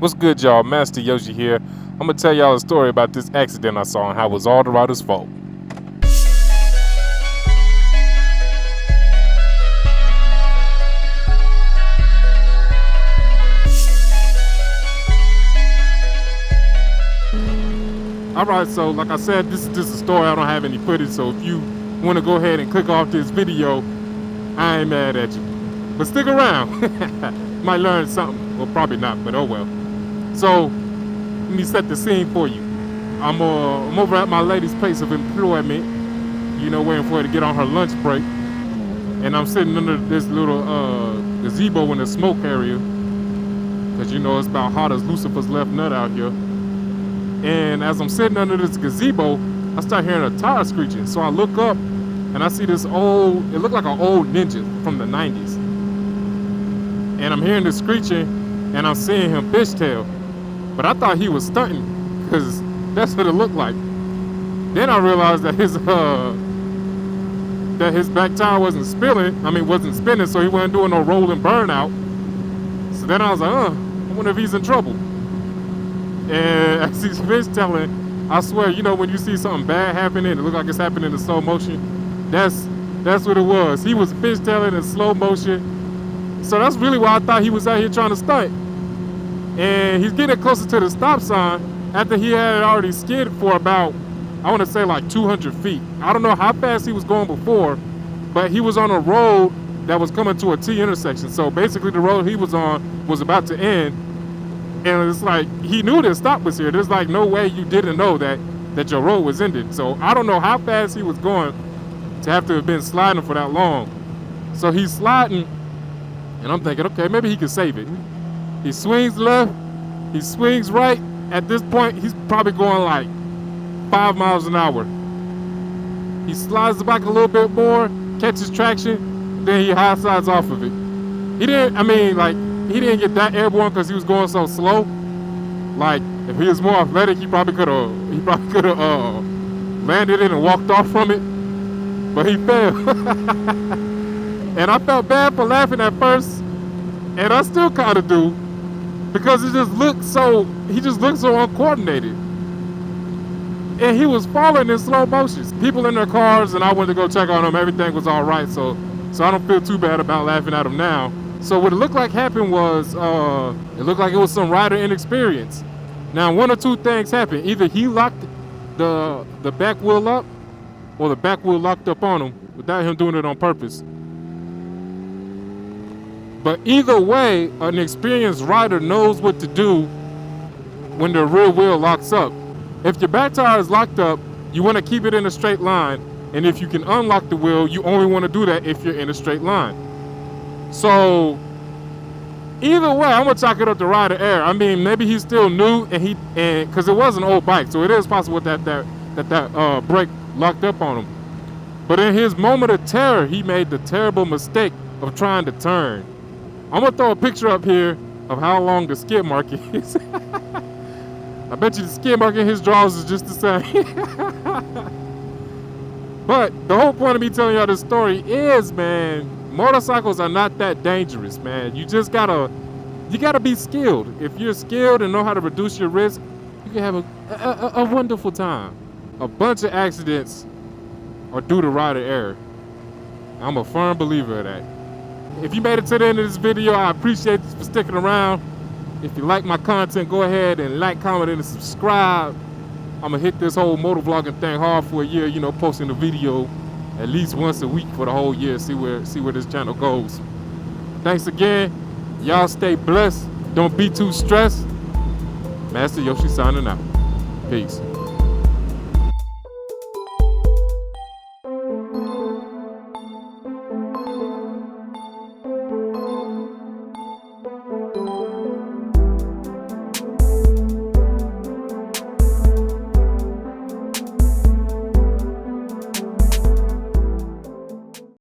What's good, y'all? Master Yoshi here. I'm gonna tell y'all a story about this accident I saw and how it was all the rider's fault. Alright, so like I said, this is just a story. I don't have any footage, so if you want to go ahead and click off this video, I ain't mad at you. But stick around. Might learn something. Well, probably not, but oh well. So, let me set the scene for you. I'm over at my lady's place of employment, you know, waiting for her to get on her lunch break. And I'm sitting under this little gazebo in the smoke area. Because, you know, it's about hot as Lucifer's left nut out here. And as I'm sitting under this gazebo, I start hearing a tire screeching. So I look up and I see this old, it looked like an old Ninja from the 90s. And I'm hearing this screeching and I'm seeing him fishtail. But I thought he was stunting because that's what it looked like. Then I realized that his back tire wasn't wasn't spinning, so he wasn't doing no roll and burnout. So then I was like, I wonder if he's in trouble. And as he's fishtailing, I swear, you know, when you see something bad happening, it looks like it's happening in slow motion. That's what it was. He was fishtailing in slow motion. So that's really why I thought he was out here trying to stunt. And he's getting closer to the stop sign after he had already skidded for about, I want to say like 200 feet. I don't know how fast he was going before, but he was on a road that was coming to a T intersection. So basically the road he was on was about to end. And it's like, he knew the stop was here. There's like no way you didn't know that your road was ended. So I don't know how fast he was going to have to have been sliding for that long. So he's sliding, and I'm thinking, okay, maybe he can save it. He swings left, he swings right. At this point, he's probably going like 5 miles an hour. He slides back a little bit more, catches traction, then he high sides off of it. He didn't get that airborne because he was going so slow. Like, if he was more athletic, he probably could have landed it and walked off from it. But he fell. And I felt bad for laughing at first, and I still kind of do, because he just looked so uncoordinated. And he was falling in slow motion. People in their cars, and I went to go check on him. Everything was all right, so I don't feel too bad about laughing at him now. So what it looked like happened was, it looked like it was some rider inexperience. Now, one or two things happened. Either he locked the back wheel up, or the back wheel locked up on him without him doing it on purpose. But either way, an experienced rider knows what to do when the rear wheel locks up. If your back tire is locked up, you want to keep it in a straight line. And if you can unlock the wheel, you only want to do that if you're in a straight line. So either way, I'm gonna chalk it up to rider error. I mean, maybe he's still new, and because it was an old bike, so it is possible that brake locked up on him. But in his moment of terror, he made the terrible mistake of trying to turn. I'm gonna throw a picture up here of how long the skid mark is. I bet you the skid mark in his drawers is just the same. But the whole point of me telling y'all this story is, man, motorcycles are not that dangerous, man. You gotta be skilled. If you're skilled and know how to reduce your risk, you can have a wonderful time. A bunch of accidents are due to rider error. I'm a firm believer of that. If you made it to the end of this video, I appreciate you for sticking around. If you like my content, go ahead and like, comment, and subscribe. I'm gonna hit this whole motovlogging thing hard for a year, you know, posting a video at least once a week for the whole year. See where this channel goes. Thanks again. Y'all stay blessed. Don't be too stressed. Master Yoshi signing out. Peace.